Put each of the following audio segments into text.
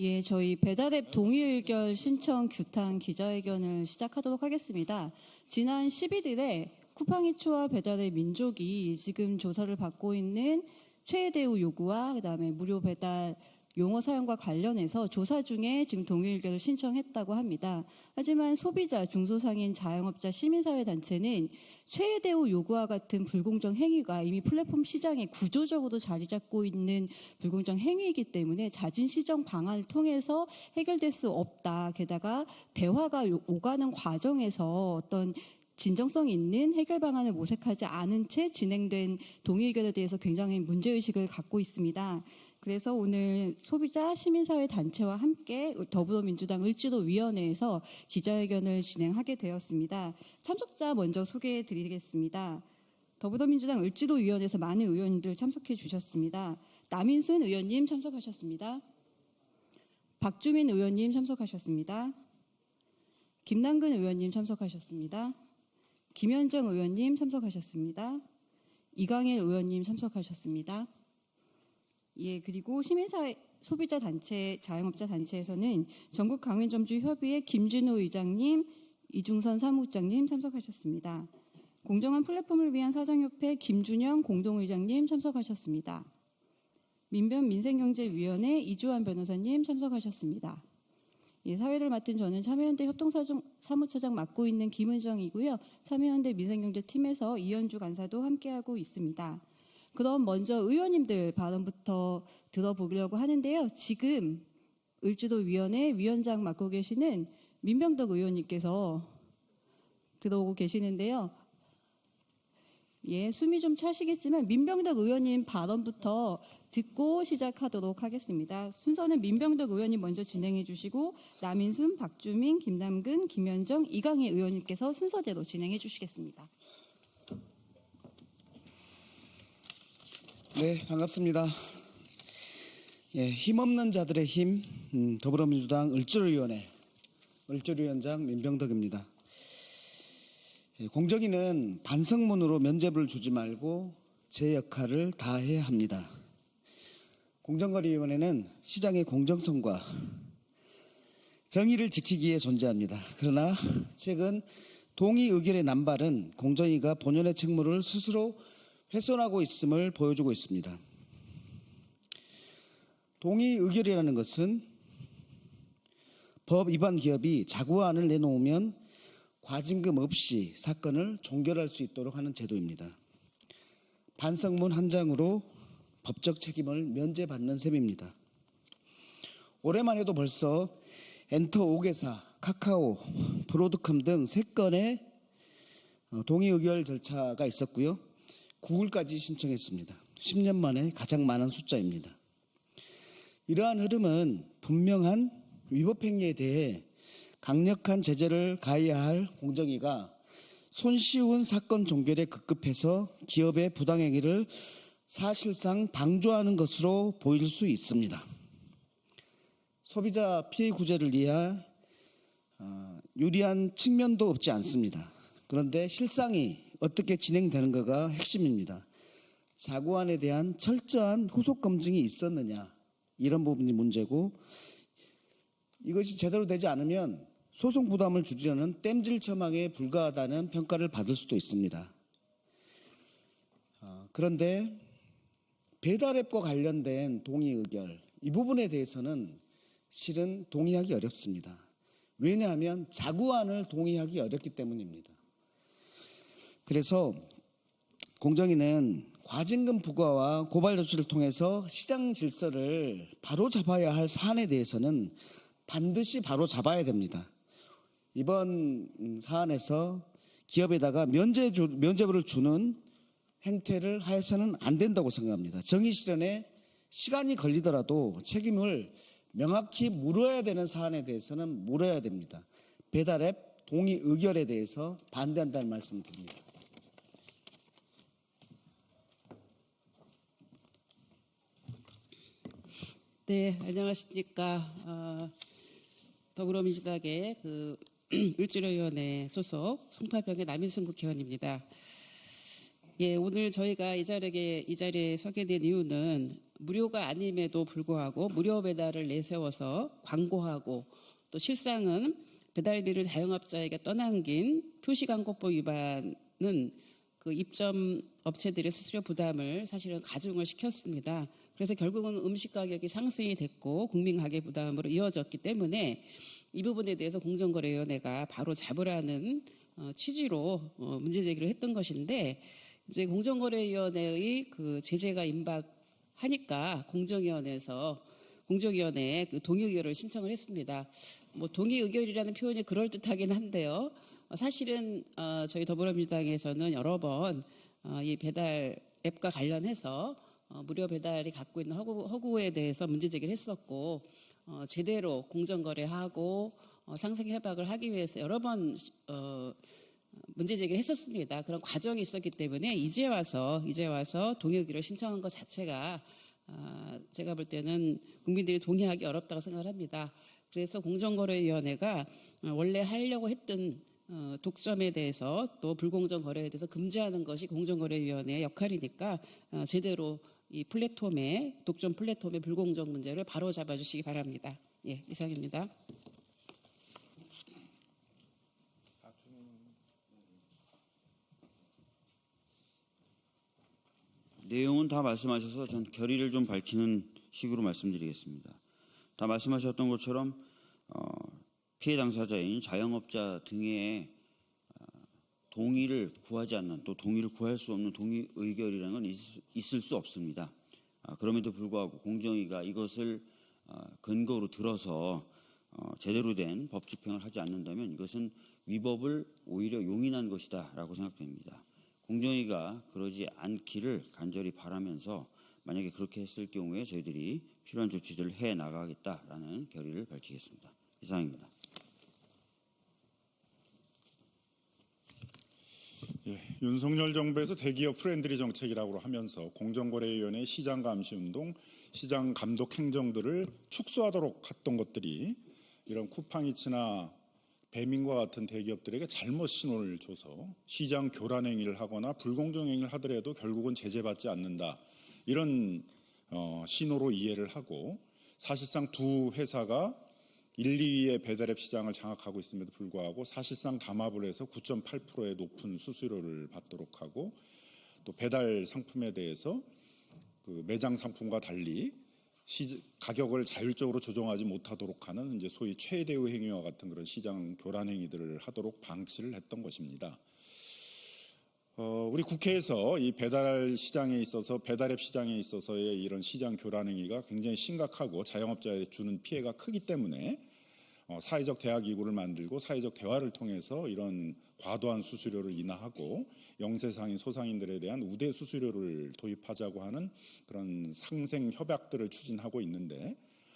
예, 저희 배달앱 동의 의결 신청 규탄 기자회견을 시작하도록 하겠습니다. 지난 11일에 쿠팡이츠와 배달앱 민족이 지금 조사를 받고 있는 최대우 요구와 그다음에 무료 배달 용어 사용과 관련해서 조사 중에 지금 동의 의결을 신청했다고 합니다. 하지만 소비자, 중소상인, 자영업자, 시민사회단체는 최대우 요구와 같은 불공정 행위가 이미 플랫폼 시장에 구조적으로 자리 잡고 있는 불공정 행위이기 때문에 자진 시정 방안을 통해서 해결될 수 없다. 게다가 대화가 오가는 과정에서 어떤 진정성 있는 해결 방안을 모색하지 않은 채 진행된 동의 의결에 대해서 굉장히 문제의식을 갖고 있습니다. 그래서 오늘 소비자 시민사회 단체와 함께 더불어민주당 을지로위원회에서 기자회견을 진행하게 되었습니다. 참석자 먼저 소개해 드리겠습니다. 더불어민주당 을지로위원회에서 많은 의원님들 참석해 주셨습니다. 남인순 의원님 참석하셨습니다. 박주민 의원님 참석하셨습니다. 김남근 의원님 참석하셨습니다. 김현정 의원님 참석하셨습니다. 이강일 의원님 참석하셨습니다. 예, 그리고 시민사회 소비자 단체, 자영업자 단체에서는 전국 가맹점주 협의회 김준호 의장님, 이중선 사무국장님 참석하셨습니다. 공정한 플랫폼을 위한 사장협회 김준영 공동의장님 참석하셨습니다. 민변 민생경제위원회 이주환 변호사님 참석하셨습니다. 예, 사회를 맡은 저는 참여연대 협동사무처장 맡고 있는 김은정이고요. 참여연대 민생경제팀에서 이현주 간사도 함께하고 있습니다. 그럼 먼저 의원님들 발언부터 들어보려고 하는데요. 지금 을지로위원회 위원장 맡고 계시는 민병덕 의원님께서 들어오고 계시는데요. 예, 숨이 좀 차시겠지만 민병덕 의원님 발언부터 듣고 시작하도록 하겠습니다. 순서는 민병덕 의원님 먼저 진행해 주시고 남인순, 박주민, 김남근, 김현정, 이강희 의원님께서 순서대로 진행해 주시겠습니다. 네, 반갑습니다. 예, 힘없는 자들의 힘, 더불어민주당 을지로위원회, 을지로위원장 민병덕입니다. 예, 공정위는 반성문으로 면죄부를 주지 말고 제 역할을 다해야 합니다. 공정거래위원회는 시장의 공정성과 정의를 지키기 위해 존재합니다. 그러나 최근 동의 의결의 남발은 공정위가 본연의 책무를 스스로 훼손하고 있음을 보여주고 있습니다. 동의 의결이라는 것은 법 위반 기업이 자구안을 내놓으면 과징금 없이 사건을 종결할 수 있도록 하는 제도입니다. 반성문 한 장으로 법적 책임을 면제받는 셈입니다. 올해만 해도 벌써 엔터 5개사, 카카오, 브로드컴 등 3건의 동의 의결 절차가 있었고요. 구글까지 신청했습니다. 10년 만에 가장 많은 숫자입니다. 이러한 흐름은 분명한 위법 행위에 대해 강력한 제재를 가해야 할 공정위가 손쉬운 사건 종결에 급급해서 기업의 부당행위를 사실상 방조하는 것으로 보일 수 있습니다. 소비자 피해 구제를 위한 유리한 측면도 없지 않습니다. 그런데 실상이 어떻게 진행되는가가 핵심입니다. 자구안에 대한 철저한 후속 검증이 있었느냐, 이런 부분이 문제고, 이것이 제대로 되지 않으면 소송 부담을 줄이려는 땜질 처방에 불과하다는 평가를 받을 수도 있습니다. 그런데 배달앱과 관련된 동의 의결, 이 부분에 대해서는 실은 동의하기 어렵습니다. 왜냐하면 자구안을 동의하기 어렵기 때문입니다. 그래서 공정위는 과징금 부과와 고발 조치를 통해서 시장 질서를 바로잡아야 할 사안에 대해서는 반드시 바로잡아야 됩니다. 이번 사안에서 기업에다가 면죄부를 주는 행태를 해서는 안 된다고 생각합니다. 정의 실현에 시간이 걸리더라도 책임을 명확히 물어야 되는 사안에 대해서는 물어야 됩니다. 배달앱 동의 의결에 대해서 반대한다는 말씀을 드립니다. 네, 안녕하십니까. 더불어민주당의 을지로위원회 소속 송파병의 남인순 국회의원입니다. 예, 오늘 저희가 이 자리에 서게 된 이유는 무료가 아님에도 불구하고 무료 배달을 내세워서 광고하고 또 실상은 배달비를 자영업자에게 떠넘긴 표시광고법 위반은 그 입점 업체들의 수수료 부담을 사실은 가중을 시켰습니다. 그래서 결국은 음식 가격이 상승이 됐고 국민 가계 부담으로 이어졌기 때문에 이 부분에 대해서 공정거래위원회가 바로 잡으라는 취지로 문제 제기를 했던 것인데 이제 공정거래위원회의 그 제재가 임박하니까 공정위원회에 그 동의 의결을 신청을 했습니다. 뭐 동의 의결이라는 표현이 그럴 듯하긴 한데요. 사실은 저희 더불어민주당에서는 여러 번 이 배달 앱과 관련해서 무료 배달이 갖고 있는 허구에 대해서 문제 제기를 했었고 제대로 공정거래하고 상생 협약을 하기 위해서 여러 번 문제 제기를 했었습니다. 그런 과정이 있었기 때문에 이제 와서 동의 의결을 신청한 것 자체가 제가 볼 때는 국민들이 동의하기 어렵다고 생각을 합니다. 그래서 공정거래위원회가 원래 하려고 했던 독점에 대해서 또 불공정 거래에 대해서 금지하는 것이 공정거래위원회의 역할이니까 제대로 이 독점 플랫폼의 불공정 문제를 바로 잡아주시기 바랍니다. 예, 이상입니다. 내용은 다 말씀하셔서 전 결의를 좀 밝히는 식으로 말씀드리겠습니다. 다 말씀하셨던 것처럼 피해 당사자인 자영업자 등의 동의를 구하지 않는 또 동의를 구할 수 없는 동의 의결이라는 건 있을 수 없습니다. 그럼에도 불구하고 공정위가 이것을 근거로 들어서 제대로 된 법 집행을 하지 않는다면 이것은 위법을 오히려 용인한 것이다라고 생각됩니다. 공정위가 그러지 않기를 간절히 바라면서 만약에 그렇게 했을 경우에 저희들이 필요한 조치들을 해 나가겠다라는 결의를 밝히겠습니다. 이상입니다. 예, 윤석열 정부에서 대기업 프렌들리 정책이라고 하면서 공정거래위원회 시장 감시 운동, 시장 감독 행정들을 축소하도록 했던 것들이 이런 쿠팡이츠나 배민과 같은 대기업들에게 잘못 신호를 줘서 시장 교란 행위를 하거나 불공정 행위를 하더라도 결국은 제재받지 않는다. 이런 신호로 이해를 하고 사실상 두 회사가 1, 2위의 배달앱 시장을 장악하고 있음에도 불구하고 사실상 담합을 해서 9.8%의 높은 수수료를 받도록 하고 또 배달 상품에 대해서 그 매장 상품과 달리 가격을 자율적으로 조정하지 못하도록 하는 이제 소위 최대우 행위와 같은 그런 시장 교란 행위들을 하도록 방치를 했던 것입니다. 우리 국회에서 이 배달앱 시장에 있어서의 이런 시장 교란 행위가 굉장히 심각하고 자영업자에 주는 피해가 크기 때문에 사회적 대화 기구를 만들고 사회적 대화를 통해서 이런 과도한 수수료를 인하하고 영세상인 소상인들에 대한 우대 수수료를 도입하자고 하는 그런 상생 협약들을 추진하고 있는데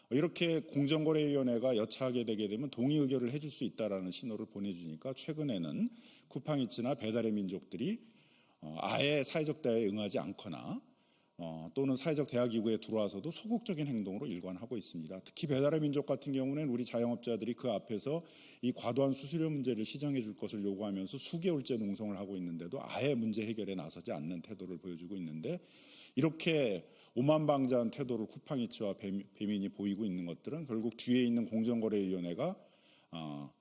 이렇게 공정거래위원회가 여차하게 되게 되면 동의 의결을 해줄 수 있다라는 신호를 보내주니까 최근에는 쿠팡이츠나 배달의 민족들이 아예 사회적 대화에 응하지 않거나 또는 사회적 대화 기구에 들어와서도 소극적인 행동으로 일관하고 있습니다. 특히 배달의 민족 같은 경우는 우리 자영업자들이 그 앞에서 이 과도한 수수료 문제를 시정해 줄 것을 요구하면서 수개월째 농성을 하고 있는데도 아예 문제 해결에 나서지 않는 태도를 보여주고 있는데 이렇게 오만방자한 태도를 쿠팡이츠와 배민이 보이고 있는 것들은 결국 뒤에 있는 공정거래위원회가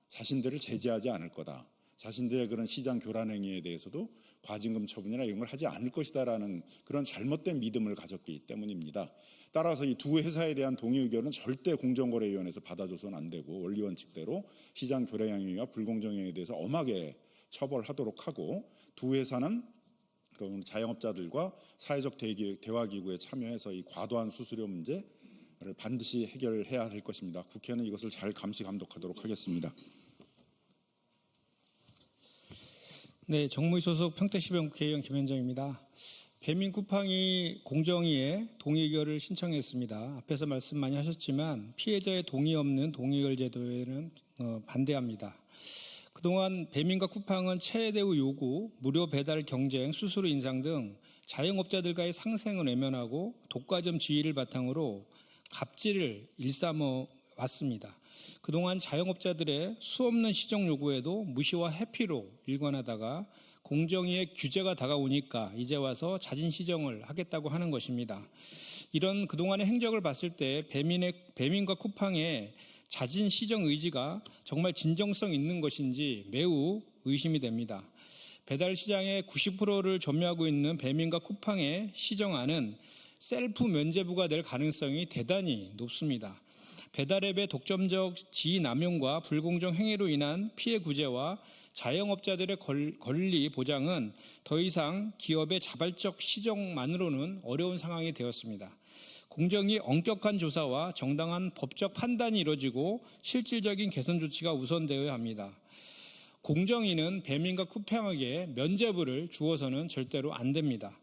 자신들을 제재하지 않을 거다. 자신들의 그런 시장 교란 행위에 대해서도 과징금 처분이나 이런 걸 하지 않을 것이다라는 그런 잘못된 믿음을 가졌기 때문입니다. 따라서 이 두 회사에 대한 동의 의견은 절대 공정거래위원회에서 받아줘서는 안 되고 원리 원칙대로 시장 교란 행위와 불공정 행위에 대해서 엄하게 처벌하도록 하고 두 회사는 그런 자영업자들과 사회적 대화 기구에 참여해서 이 과도한 수수료 문제를 반드시 해결해야 할 것입니다. 국회는 이것을 잘 감시 감독하도록 하겠습니다. 네, 정무위 소속 평택시병 국회의원 김현정입니다. 배민 쿠팡이 공정위에 동의 의결을 신청했습니다. 앞에서 말씀 많이 하셨지만 피해자의 동의 없는 동의 의결 제도에는 반대합니다. 그동안 배민과 쿠팡은 최대우 요구, 무료 배달 경쟁, 수수료 인상 등 자영업자들과의 상생을 외면하고 독과점 지위를 바탕으로 갑질을 일삼아 왔습니다. 그동안 자영업자들의 수없는 시정 요구에도 무시와 회피로 일관하다가 공정위의 규제가 다가오니까 이제 와서 자진 시정을 하겠다고 하는 것입니다. 이런 그동안의 행적을 봤을 때 배민과 쿠팡의 자진 시정 의지가 정말 진정성 있는 것인지 매우 의심이 됩니다. 배달 시장의 90%를 점유하고 있는 배민과 쿠팡의 시정안은 셀프 면제부가 될 가능성이 대단히 높습니다. 배달앱의 독점적 지위 남용과 불공정 행위로 인한 피해 구제와 자영업자들의 권리 보장은 더 이상 기업의 자발적 시정만으로는 어려운 상황이 되었습니다. 공정위 엄격한 조사와 정당한 법적 판단이 이루어지고 실질적인 개선 조치가 우선되어야 합니다. 공정위는 배민과 쿠팡에게 면제부를 주어서는 절대로 안 됩니다.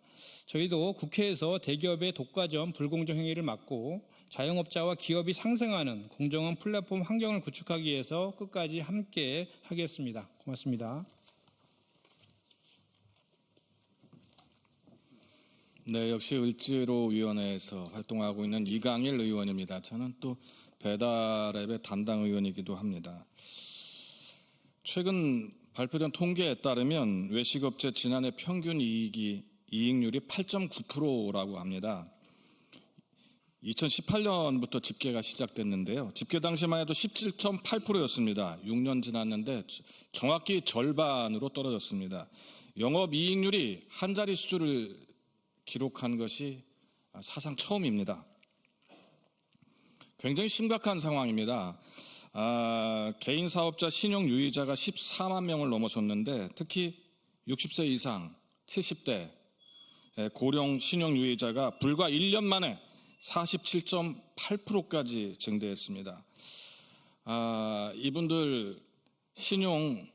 저희도 국회에서 대기업의 독과점 불공정 행위를 막고 자영업자와 기업이 상생하는 공정한 플랫폼 환경을 구축하기 위해서 끝까지 함께 하겠습니다. 고맙습니다. 네, 역시 을지로위원회에서 활동하고 있는 이강일 의원입니다. 저는 또 배달앱의 담당 의원이기도 합니다. 최근 발표된 통계에 따르면 외식업체 지난해 평균 이익률이 8.9%라고 합니다. 2018년부터 집계가 시작됐는데요. 집계 당시만 해도 17.8%였습니다. 6년 지났는데 정확히 절반으로 떨어졌습니다. 영업이익률이 한 자리 수준을 기록한 것이 사상 처음입니다. 굉장히 심각한 상황입니다. 개인 사업자 신용 유의자가 14만 명을 넘어섰는데 특히 60세 이상 70대 고령 신용 유의자가 불과 1년 만에 47.8%까지 증대했습니다. 이분들 신용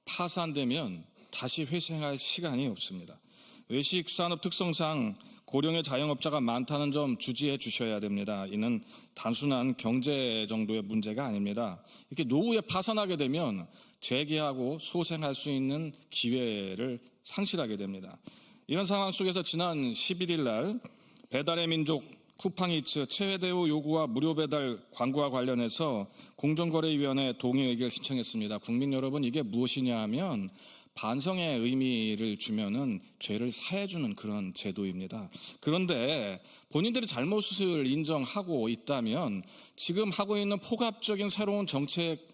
파산되면 다시 회생할 시간이 없습니다. 외식산업 특성상 고령의 자영업자가 많다는 점 주지해 주셔야 됩니다. 이는 단순한 경제 정도의 문제가 아닙니다. 이렇게 노후에 파산하게 되면 재개하고 소생할 수 있는 기회를 상실하게 됩니다. 이런 상황 속에서 지난 11일 날 배달의 민족 쿠팡이츠 최대호 요구와 무료 배달 광고와 관련해서 공정거래위원회 동의 의결 신청했습니다. 국민 여러분, 이게 무엇이냐 하면 반성의 의미를 주면은 죄를 사해주는 그런 제도입니다. 그런데 본인들이 잘못을 인정하고 있다면 지금 하고 있는 포괄적인 새로운 정책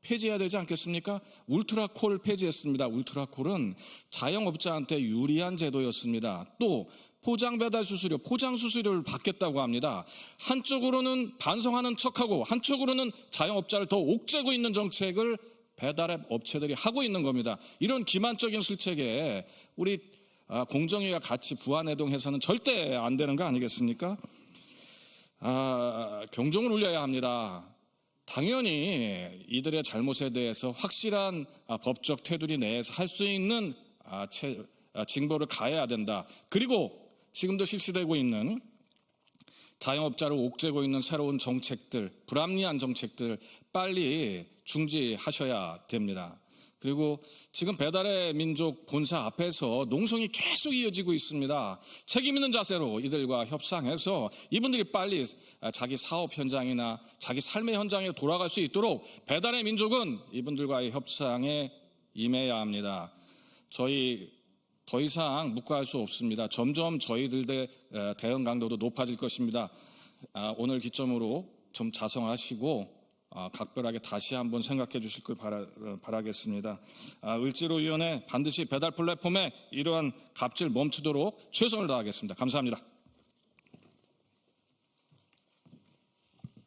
폐지해야 되지 않겠습니까? 울트라콜 폐지했습니다. 울트라콜은 자영업자한테 유리한 제도였습니다. 또 포장배달 수수료, 포장수수료를 받겠다고 합니다. 한쪽으로는 반성하는 척하고 한쪽으로는 자영업자를 더 옥죄고 있는 정책을 배달앱 업체들이 하고 있는 겁니다. 이런 기만적인 실책에 우리 공정위가 같이 부안해동해서는 절대 안 되는 거 아니겠습니까? 경종을 울려야 합니다. 당연히 이들의 잘못에 대해서 확실한 법적 테두리 내에서 할 수 있는 징벌을 가해야 된다. 그리고 지금도 실시되고 있는 자영업자를 옥죄고 있는 새로운 정책들, 불합리한 정책들 빨리 중지하셔야 됩니다. 그리고 지금 배달의 민족 본사 앞에서 농성이 계속 이어지고 있습니다. 책임 있는 자세로 이들과 협상해서 이분들이 빨리 자기 사업 현장이나 자기 삶의 현장에 돌아갈 수 있도록 배달의 민족은 이분들과의 협상에 임해야 합니다. 저희 더 이상 묵과할 수 없습니다. 점점 저희들의 대응 강도도 높아질 것입니다. 오늘 기점으로 좀 자성하시고 각별하게 다시 한번 생각해 주실 걸 바라겠습니다. 을지로위원회 반드시 배달 플랫폼에 이러한 갑질 멈추도록 최선을 다하겠습니다. 감사합니다.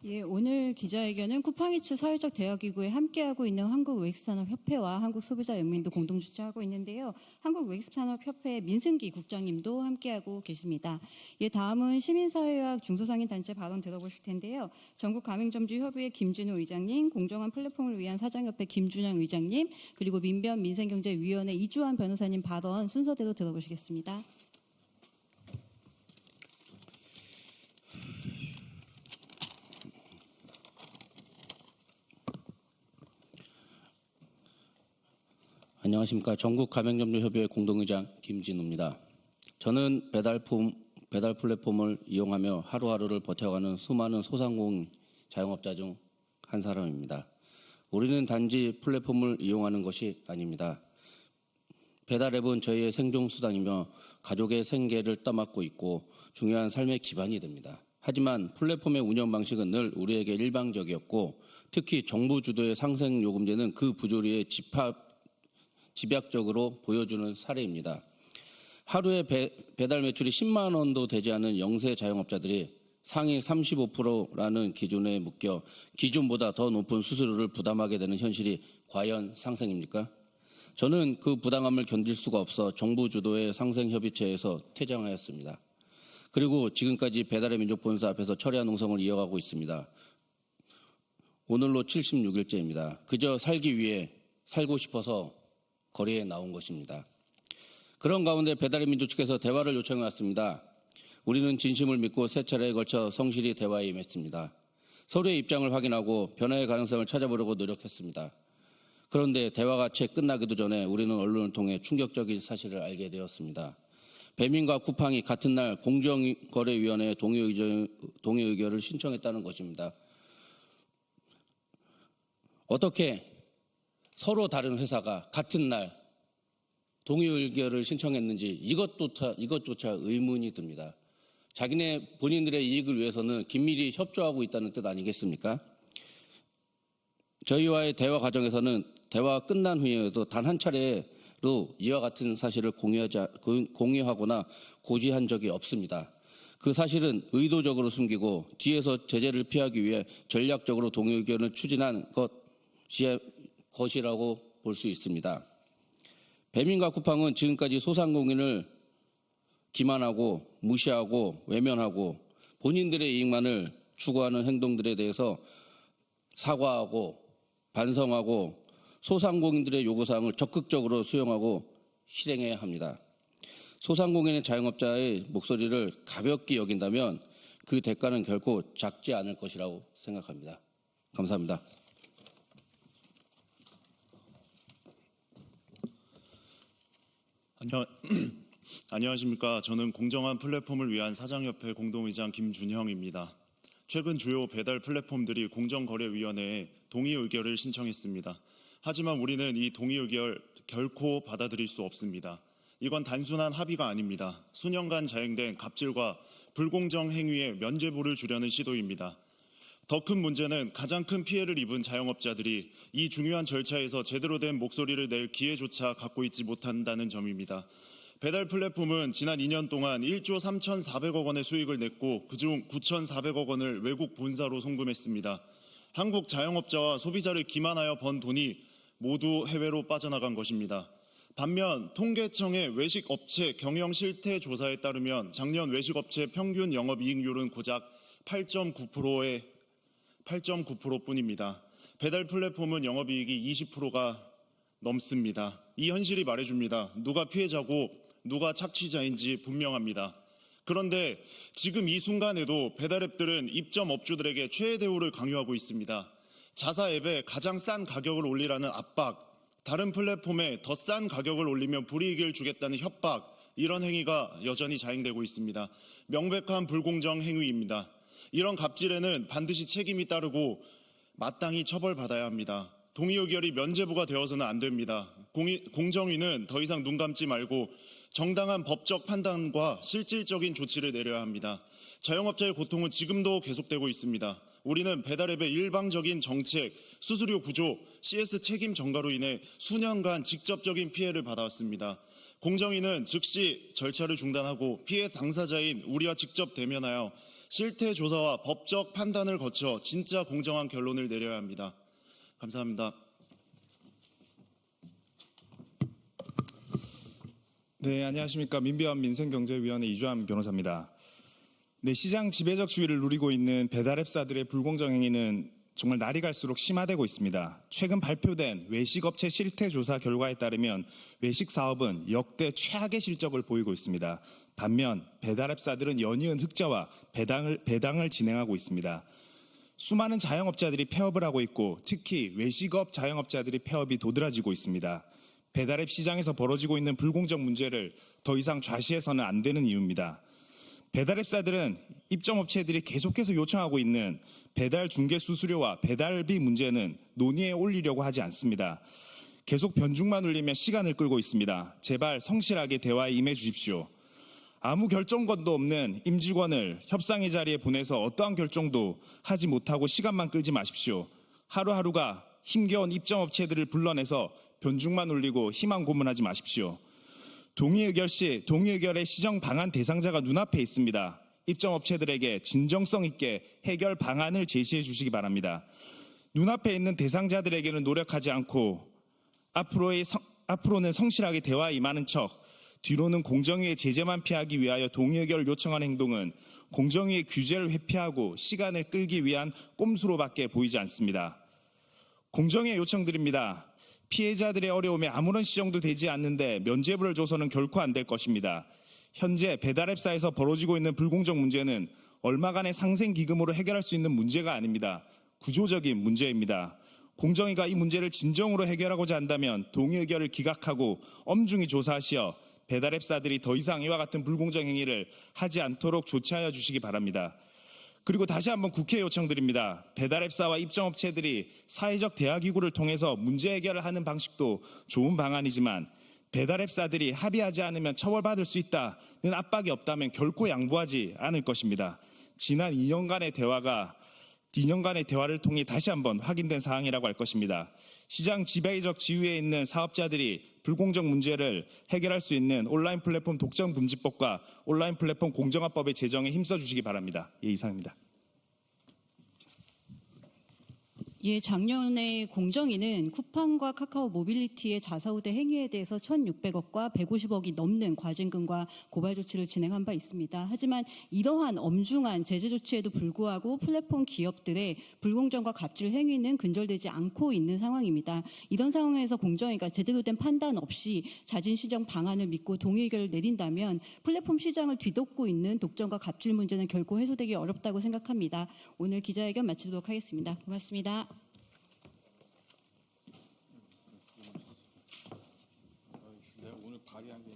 예, 오늘 기자회견은 쿠팡이츠 사회적 대화기구에 함께하고 있는 한국외식산업협회와 한국소비자연맹도 공동 주최하고 있는데요. 한국외식산업협회 민승기 국장님도 함께하고 계십니다. 예, 다음은 시민사회와 중소상인단체 발언 들어보실 텐데요. 전국가맹점주협의회 김진우 의장님, 공정한 플랫폼을 위한 사장협회 김준영 의장님, 그리고 민변민생경제위원회 이주환 변호사님 발언 순서대로 들어보시겠습니다. 안녕하십니까. 전국가맹점주협의회 공동의장 김진우입니다. 저는 배달 플랫폼을 이용하며 하루하루를 버텨가는 수많은 소상공인 자영업자 중 한 사람입니다. 우리는 단지 플랫폼을 이용하는 것이 아닙니다. 배달앱은 저희의 생존수단이며 가족의 생계를 떠맡고 있고 중요한 삶의 기반이 됩니다. 하지만 플랫폼의 운영 방식은 늘 우리에게 일방적이었고 특히 정부 주도의 상생요금제는 그 부조리에 집약적으로 보여주는 사례입니다. 하루에 배달 매출이 10만 원도 되지 않은 영세 자영업자들이 상위 35%라는 기준에 묶여 기준보다 더 높은 수수료를 부담하게 되는 현실이 과연 상생입니까? 저는 그 부당함을 견딜 수가 없어 정부 주도의 상생협의체에서 퇴장하였습니다. 그리고 지금까지 배달의 민족 본사 앞에서 철야 농성을 이어가고 있습니다. 오늘로 76일째입니다. 그저 살기 위해 살고 싶어서 거리에 나온 것입니다. 그런 가운데 배달의 민족 측에서 대화를 요청해 왔습니다. 우리는 진심을 믿고 세 차례에 걸쳐 성실히 대화에 임했습니다. 서로의 입장을 확인하고 변화의 가능성을 찾아보려고 노력했습니다. 그런데 대화가 채 끝나기도 전에 우리는 언론을 통해 충격적인 사실을 알게 되었습니다. 배민과 쿠팡이 같은 날 공정거래위원회에 동의 의결을 신청했다는 것입니다. 어떻게 서로 다른 회사가 같은 날 동의 의결을 신청했는지 이것조차 의문이 듭니다. 자기네 본인들의 이익을 위해서는 긴밀히 협조하고 있다는 뜻 아니겠습니까? 저희와의 대화 과정에서는 대화가 끝난 후에도 단 한 차례로 이와 같은 사실을 공유하거나 고지한 적이 없습니다. 그 사실은 의도적으로 숨기고 뒤에서 제재를 피하기 위해 전략적으로 동의 의견을 추진한 것이라고 볼 수 있습니다. 배민과 쿠팡은 지금까지 소상공인을 기만하고 무시하고 외면하고 본인들의 이익만을 추구하는 행동들에 대해서 사과하고 반성하고 소상공인들의 요구사항을 적극적으로 수용하고 실행해야 합니다. 소상공인의 자영업자의 목소리를 가볍게 여긴다면 그 대가는 결코 작지 않을 것이라고 생각합니다. 감사합니다. 안녕하십니까. 저는 공정한 플랫폼을 위한 사장협회 공동의장 김준형입니다. 최근 주요 배달 플랫폼들이 공정거래위원회에 동의 의결을 신청했습니다. 하지만 우리는 이 동의 의결 결코 받아들일 수 없습니다. 이건 단순한 합의가 아닙니다. 수년간 자행된 갑질과 불공정 행위에 면죄부를 주려는 시도입니다. 더 큰 문제는 가장 큰 피해를 입은 자영업자들이 이 중요한 절차에서 제대로 된 목소리를 낼 기회조차 갖고 있지 못한다는 점입니다. 배달 플랫폼은 지난 2년 동안 1조 3,400억 원의 수익을 냈고 그중 9,400억 원을 외국 본사로 송금했습니다. 한국 자영업자와 소비자를 기만하여 번 돈이 모두 해외로 빠져나간 것입니다. 반면 통계청의 외식업체 경영 실태 조사에 따르면 작년 외식업체 평균 영업이익률은 고작 8.9%뿐입니다. 배달 플랫폼은 영업이익이 20%가 넘습니다. 이 현실이 말해줍니다. 누가 피해자고 누가 착취자인지 분명합니다. 그런데 지금 이 순간에도 배달앱들은 입점 업주들에게 최애 대우를 강요하고 있습니다. 자사 앱에 가장 싼 가격을 올리라는 압박, 다른 플랫폼에 더 싼 가격을 올리면 불이익을 주겠다는 협박, 이런 행위가 여전히 자행되고 있습니다. 명백한 불공정 행위입니다. 이런 갑질에는 반드시 책임이 따르고 마땅히 처벌받아야 합니다. 동의 의결이 면죄부가 되어서는 안 됩니다. 공정위는 더 이상 눈 감지 말고 정당한 법적 판단과 실질적인 조치를 내려야 합니다. 자영업자의 고통은 지금도 계속되고 있습니다. 우리는 배달앱의 일방적인 정책, 수수료 구조, CS 책임 전가로 인해 수년간 직접적인 피해를 받아왔습니다. 공정위는 즉시 절차를 중단하고 피해 당사자인 우리와 직접 대면하여 실태 조사와 법적 판단을 거쳐 진짜 공정한 결론을 내려야 합니다. 감사합니다. 네, 안녕하십니까. 민변 민생경제위원회 이주환 변호사입니다. 네, 시장 지배적 지위를 누리고 있는 배달앱사들의 불공정 행위는 정말 날이 갈수록 심화되고 있습니다. 최근 발표된 외식업체 실태조사 결과에 따르면 외식 사업은 역대 최악의 실적을 보이고 있습니다. 반면 배달앱사들은 연이은 흑자와 배당을 진행하고 있습니다. 수많은 자영업자들이 폐업을 하고 있고 특히 외식업 자영업자들이 폐업이 도드라지고 있습니다. 배달앱 시장에서 벌어지고 있는 불공정 문제를 더 이상 좌시해서는 안 되는 이유입니다. 배달앱사들은 입점업체들이 계속해서 요청하고 있는 배달 중개 수수료와 배달비 문제는 논의에 올리려고 하지 않습니다. 계속 변죽만 울리며 시간을 끌고 있습니다. 제발 성실하게 대화에 임해 주십시오. 아무 결정권도 없는 임직원을 협상의 자리에 보내서 어떠한 결정도 하지 못하고 시간만 끌지 마십시오. 하루하루가 힘겨운 입점업체들을 불러내서 변죽만 울리고 희망 고문하지 마십시오. 동의의결 시 동의의결의 시정 방안 대상자가 눈앞에 있습니다. 입점업체들에게 진정성 있게 해결 방안을 제시해 주시기 바랍니다. 눈앞에 있는 대상자들에게는 노력하지 않고 앞으로는 성실하게 대화에 임하는 척, 뒤로는 공정위의 제재만 피하기 위하여 동의의결을 요청한 행동은 공정위의 규제를 회피하고 시간을 끌기 위한 꼼수로밖에 보이지 않습니다. 공정위에 요청드립니다. 피해자들의 어려움에 아무런 시정도 되지 않는데 면죄부를 줘서는 결코 안 될 것입니다. 현재 배달앱사에서 벌어지고 있는 불공정 문제는 얼마간의 상생기금으로 해결할 수 있는 문제가 아닙니다. 구조적인 문제입니다. 공정위가 이 문제를 진정으로 해결하고자 한다면 동의의결을 기각하고 엄중히 조사하시어 배달앱사들이 더 이상 이와 같은 불공정 행위를 하지 않도록 조치하여 주시기 바랍니다. 그리고 다시 한번 국회에 요청드립니다. 배달앱사와 입점업체들이 사회적 대화기구를 통해서 문제 해결을 하는 방식도 좋은 방안이지만 배달앱사들이 합의하지 않으면 처벌받을 수 있다는 압박이 없다면 결코 양보하지 않을 것입니다. 지난 2년간의 대화를 통해 다시 한번 확인된 사항이라고 할 것입니다. 시장 지배적 지위에 있는 사업자들이 불공정 문제를 해결할 수 있는 온라인 플랫폼 독점금지법과 온라인 플랫폼 공정화법의 제정에 힘써주시기 바랍니다. 예, 이상입니다. 예, 작년에 공정위는 쿠팡과 카카오 모빌리티의 자사우대 행위에 대해서 1,600억과 150억이 넘는 과징금과 고발 조치를 진행한 바 있습니다. 하지만 이러한 엄중한 제재 조치에도 불구하고 플랫폼 기업들의 불공정과 갑질 행위는 근절되지 않고 있는 상황입니다. 이런 상황에서 공정위가 제대로 된 판단 없이 자진 시정 방안을 믿고 동의의결을 내린다면 플랫폼 시장을 뒤덮고 있는 독점과 갑질 문제는 결코 해소되기 어렵다고 생각합니다. 오늘 기자회견 마치도록 하겠습니다. 고맙습니다. 오늘 발의한 게